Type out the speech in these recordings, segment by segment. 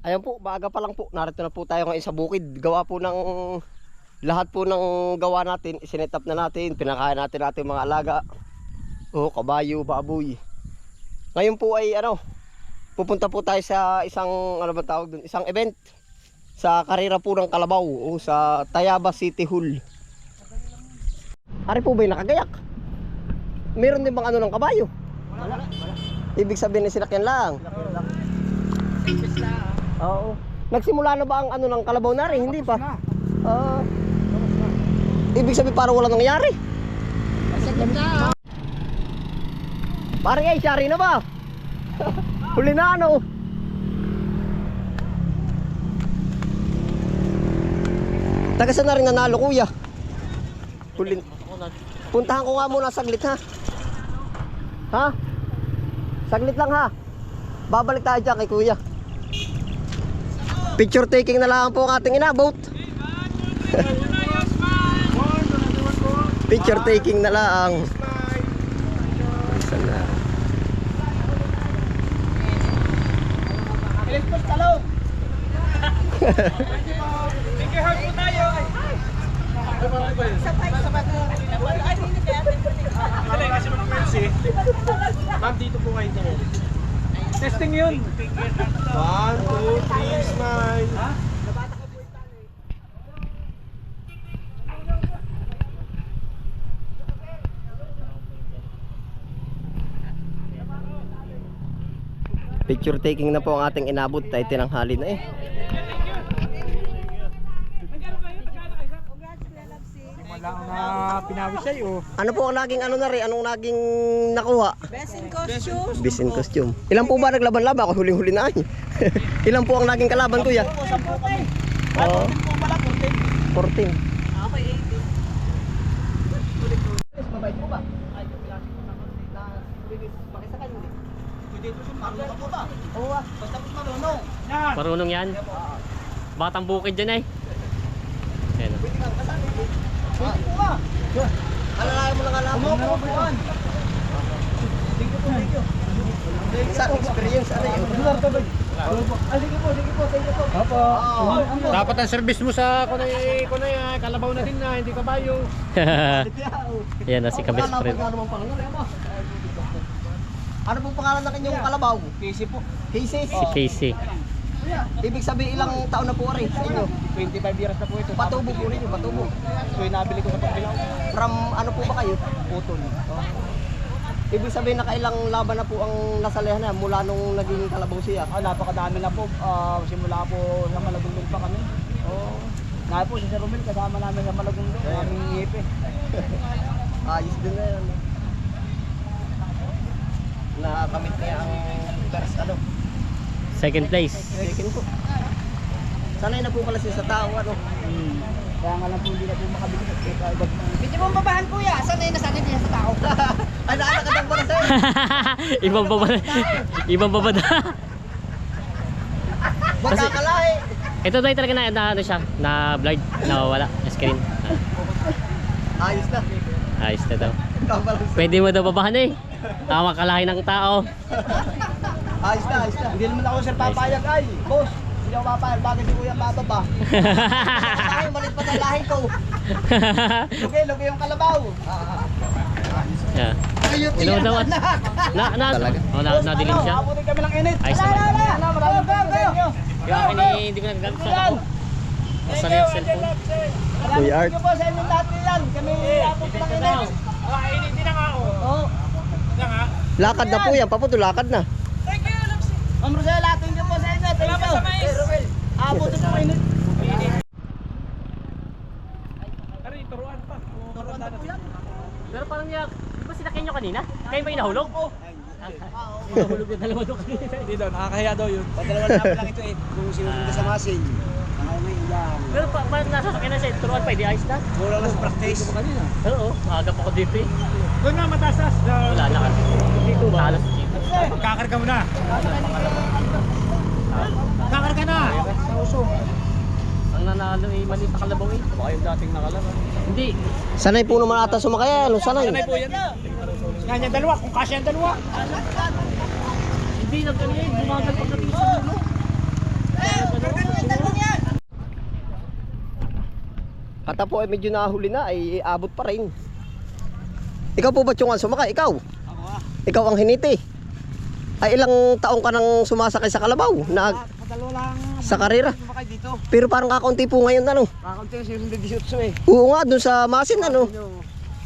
Ayan po, maaga pa lang po. Narito na po tayo ngayon sa bukid. Gawa po ng lahat po ng gawa natin, isinet up na natin, pinakain natin mga alaga. Oh, kabayo, baboy. Ngayon po ay pupunta po tayo sa isang tawag doon, isang event sa karera po ng kalabaw o sa Tayabas City Hall. Ari po ba yung nakagayak? Meron din bang ng kabayo? Wala. Ibig sabihin na sinakyan lang. Oo. Nagsimula na ba ang ng kalabaw na rin? Hindi pa. Ibig sabihin parang wala nangyari. Parang ay siyari na ba? Huli na Taga saan na rin nanalo kuya? Huli. Puntahan ko nga muna saglit ha. Ha? Saglit lang ha. Babalik tayo dyan kay kuya. Picture taking na lang po ang ating inabot. Picture taking na lang. Sana. Ilipos talong. Sige, hug po tayo. Sabay. Alay, kasi mga friends Ma'am, dito po kayo tayo. Testing yun. 1, 2, 3, smile. Picture taking na po ang ating inabot ay tinanghali na Wala na pinawis sa'yo. Ano po ang naging na rin? Anong naging nakuha? Best in costume. Best in costume. Ilan po ba naglaban-laban? Ako huling-huli na ay. Ilan po ang naging kalaban kuya? 10 kami. Oo. Pala 14. 14. Ako 80. Mabait po ba? Ay, makisakay mo. Dito sa marunong po ba? Oo ah. Basta po marunong. Yan. Marunong yan. Batang bukid dyan Ayan. Pwede kang kasali. Pwede po ba? Alalayan mo lang alam. Umuupuan. Thank you. Sa experience yun? Sige po. Thank you po. Opo. Dapat ang service mo sa kunay kalabaw na din na, hindi kabayo. Ayan na si ka-best friend. Ano pong pangalan ng inyong kalabaw? Casey po. Casey? Si Casey. Ibig sabihin ilang taon na po rin sa inyo? 25 years na po ito. Patubo po rin yung patubo. So yung nabili ko sa pagbilaw. From ano po ba kayo? Putol. Ibig sabihin nakailang laban na po ang nasalihan na mula nung naging kalabaw siya? Napakadami na po. Simula po sa Malagundong pa kami. Nga po si Sir Romel kasama namin sa Malagundong. Aming iipi. Ayos din na yan. Nakamit niya ang first Second place. second po. Sanay na po pala siya sa tao Kaya nga lang po hindi na po makabili. Hindi mo babahan kuya. Sanay na sanay niya sa tao. Ay nakakadang pa na sa'yo. Ibang babad. Ibang babad. Magkakalahi. Ito tayo talaga na siya, na blurred, nawawala, na screen. Ayos na. Ayos na daw. Kabalang. Pwede mo daw babahan Tama kalahin ng tao. Ayos na. Hindi naman ako sir papayag ay. Boss, hindi ako papayag. Bakit si Kuya Pato ba? Ay, malit pa ng lahi ko. Lugi yung kalabaw. Yeah. Ino daw at Talaga? nadilim siya. Abutin kami ng init. Ayos naman. Maraming salamat sa inyo. Yung akin hindi ko nagagamit sa ako. Nasa na yung cellphone. Kuya Art. Thank you po sa inyong lahat yan. Kami abot ng init. Init din nga ako. Oo. Lakad na po yan. Paputo, lakad na. Ma'am Rosella, thank you po sa inyo. Thank you. Sir Romel. Abutin ng init. Pero parang niya, di ba sinakyan nyo kanina? Kayo ba yung nahulog? Nahulog yung dalawa doon kanina. Hindi daw, nakakahiya daw yun. Padalawa namin lang ito kung sinusunod sa masin. Nakakahiya yan. Pero parang nasasakyan na siya, turuan pa, hindi ayos na. Mura lang sa practice. Oo, agap ako DP. Doon na matasas. Wala na kasi. Halos Kakarga mo na. Kakarga na. ang nanalo mali pa kalabaw Baka yung dating nakalaban. Hindi. Sanay po naman ata sumakay. Sanay. Sanay po yan. Kanya dalawa, kung kasya ang dalawa. Hindi nagkano bumagal pagdating sa ulo. At po ay medyo nahuli na ay abot pa rin. Ikaw po ba tiyong sumakay? Ikaw? Ako ah. Ikaw ang hiniti. Ay ilang taong ka nang sumasakay sa kalabaw na Padalo lang. sa karera. Sumakay dito. Pero parang kakaunti po ngayon ano. Kakaunti na siya 18 eh. Oo nga dun sa masin ano.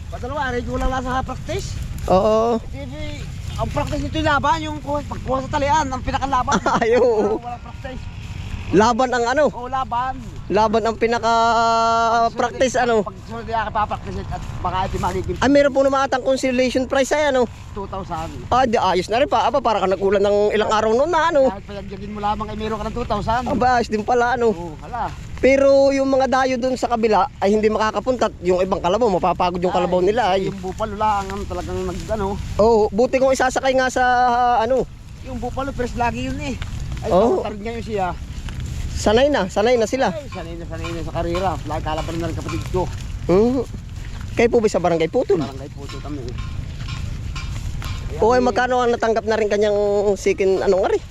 Padalo ah, regular lang sa practice. Oo. Hindi, ang practice nito yung laban, yung pagkuha sa talian, ang pinakalaban. Ayo. Walang practice. Laban ang ano. Oo, laban. Laban ang pinaka practice ano. Pag sunod niya pa-practice at baka ito magiging Ay meron po naman atang consolation prize ay ano. 2,000. Ah, di ayos na rin pa. Aba, para ka nagkulan ng ilang araw noon na ano. Kahit payagyan mo lamang ay meron ka ng 2,000. Aba, ayos din pala ano. Oo, hala. Pero yung mga dayo dun sa kabila ay hindi makakapunta. Yung ibang kalabaw, mapapagod yung kalabaw nila ay. Yung bupalo lang ang talagang nag-ano. Oo, buti kong isasakay nga sa ano. Yung bupalo, pero lagi yun eh. Ay, Oo. tarin ngayon siya. Sanay na sila. Ay, sanay na sa karera. Lagi kalaban na rin kapatid ko. Kayo po ba sa barangay Putol? Barangay Puto kami. O ay magkano ang natanggap na rin kanyang second ano nga rin?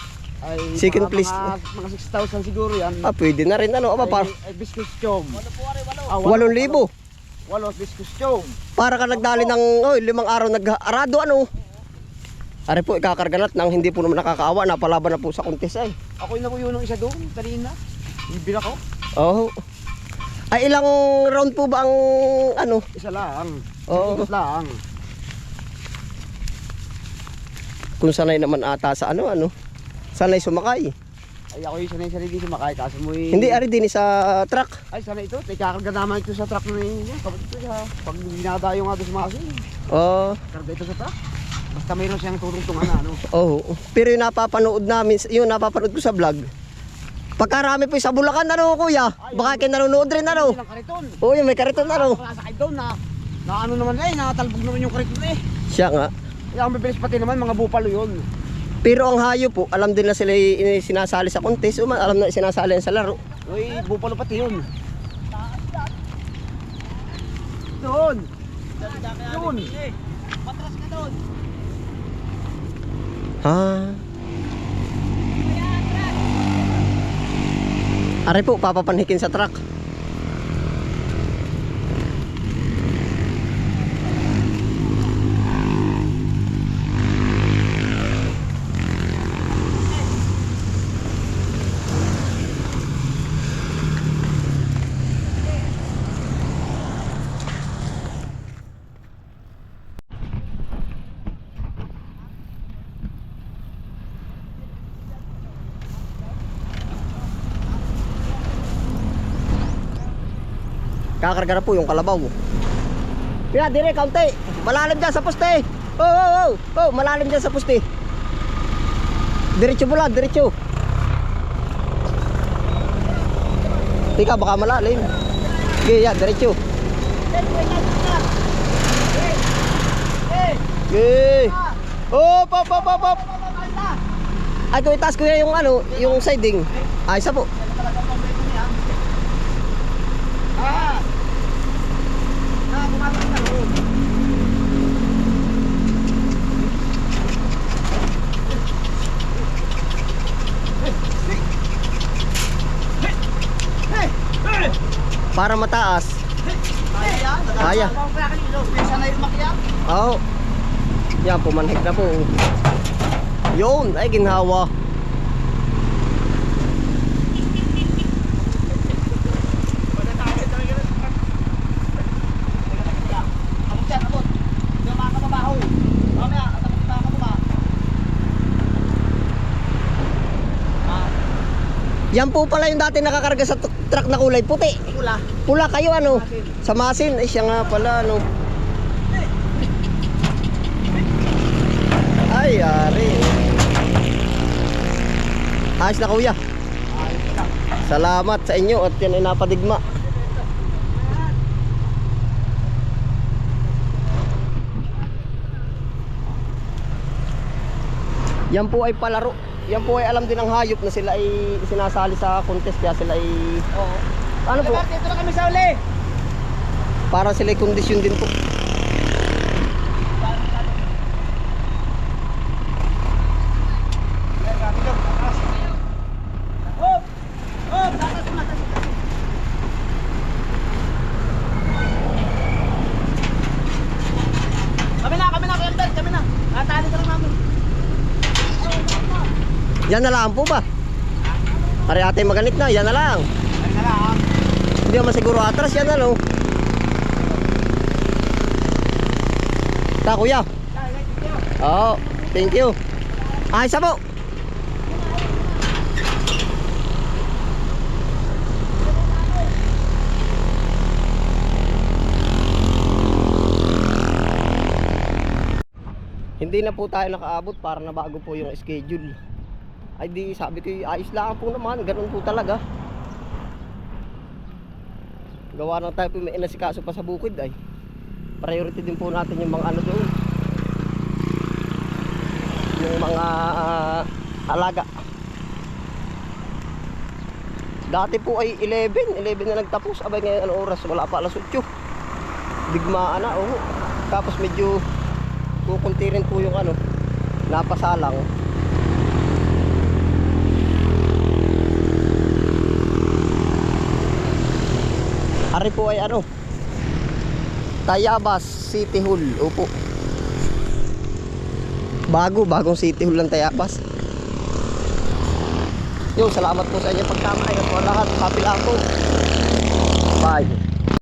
Ay, Second mga- place. Mga 6,000 siguro yan. Ah, pwede na rin ano. Aba, para Ay, biscuit chom. 8,000. 8 biscuit chom. Para ka nagdali ng 5 araw nag-arado ano. Are po ikakarga na't nang hindi po naman nakakaawa. Napalaban na po sa kontes ay. Ako yung nakuyo ng isa doon, kanina. Bibila ko. Oo. Ay ilang round po ba ang ano? Isa lang. Oo. Ikot lang. Kung sanay naman ata sa ano. Sanay sumakay. Ay, ako yung sanay sarili sumakay. Kaso mo yung... Hindi ari din sa truck. Ay, sanay ito. Ay, kakarga naman ito sa truck na yun. Kapag ito siya. Pag dinadayo nga doon sa masin. Oo. Karga ito sa truck. Basta mayroon siyang tutungtungan na, ano. Oo. Pero yung napapanood namin, yung napapanood ko sa vlog. Pagkarami po sa Bulacan ano kuya. Baka kayo nanonood rin ano. Hindi lang kariton. Oo, yung may kariton ano. Nakasakay doon na ano naman eh, nakatalbog naman yung kariton eh. Siya nga. Kaya ang bibilis pati naman, mga bupalo yun. Pero ang hayo po, alam din na sila sinasali sa contest. Alam na sinasali sa laro. Uy, bupalo pati yun. Doon. Doon. Matras ka doon. Ha? Ari po, papapanhikin sa truck. Kakarga na po yung kalabaw. Kaya dire kaunti. Malalim dyan sa poste. Oh, malalim dyan sa poste. Diretso mo lang, diretso. Tika, baka malalim. Okay, yan, diretso. Okay. Oh, pop. Ay, kung itaas ko yung ano, yung siding. Ay, isa po. Kumakas na doon. Para mataas. Kaya. Pesa na yung makiyak. Oo. Yan, pumanhik na po. Yun, ay ginhawa. Yan po pala yung dati nakakarga sa truck na kulay puti. Pula. Pula kayo ano? Sa masin. Ay siya nga pala ano. Ay, ari. Ayos na kuya. Salamat sa inyo at yan ay napadigma. Yan po ay palaro. Yan po ay alam din ng hayop na sila ay sinasali sa contest kaya sila ay Oo. ano po? Dito na kami sa uli. Para sila ay kondisyon din po. Yan na lang po ba? Pare ate maganit na, yan na lang. Hindi naman siguro atras, yan na no. Ta kuya. Oo, thank you. Ay, isa po. Hindi na po tayo nakaabot para nabago po yung schedule. Ay di sabi ko ayos lang po naman, ganun po talaga. Gawa na tayo po may inasikaso pa sa bukid ay. Priority din po natin yung mga ano doon. Yung mga alaga. Dati po ay 11 na nagtapos. Abay ngayon anong oras? Wala pa alas 8. Digmaan na, oh. Tapos medyo kukunti rin po yung ano, napasalang. Ari po ay ano, Tayabas City Hall. Opo. Bagong City Hall ng Tayabas. Yo, salamat po sa inyo pagkama. Ingat po lahat. Happy lang po. Bye.